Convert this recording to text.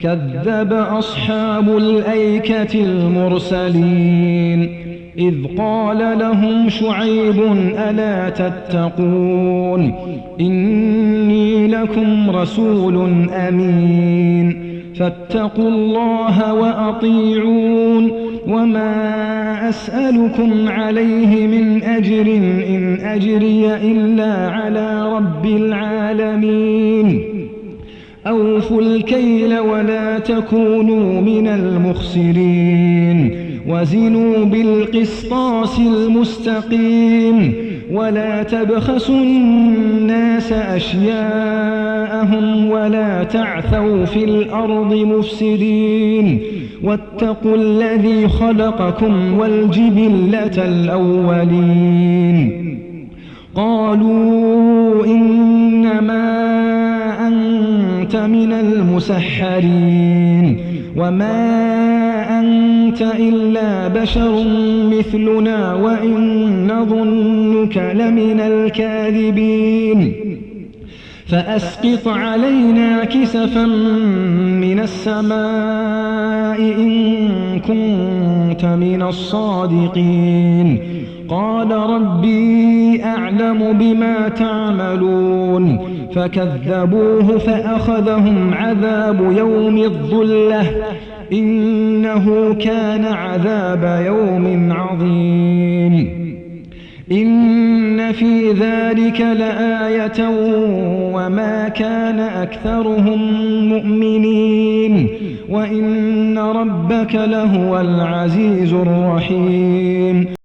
كذب أصحاب الأيكة المرسلين إذ قال لهم شعيب ألا تتقون إني لكم رسول أمين فاتقوا الله وأطيعون وما أسألكم عليه من أجر إن أجري إلا على رب العالمين أوفوا الكيل ولا تكونوا من المخسرين وزنوا بالقسطاس المستقيم ولا تبخسوا الناس أشياءهم ولا تعثوا في الأرض مفسدين واتقوا الذي خلقكم والجبلة الأولين قالوا إنما أنت من المسحرين وما أنت إلا بشر مثلنا وإن نظنك لمن الكاذبين فأسقط علينا كسفا من السماء إن كنت من الصادقين قال ربي أعلم بما تعملون فكذبوه فأخذهم عذاب يوم الظلة إنه كان عذاب يوم عظيم إن في ذلك لآية وما كان أكثرهم مؤمنين وإن ربك لهو العزيز الرحيم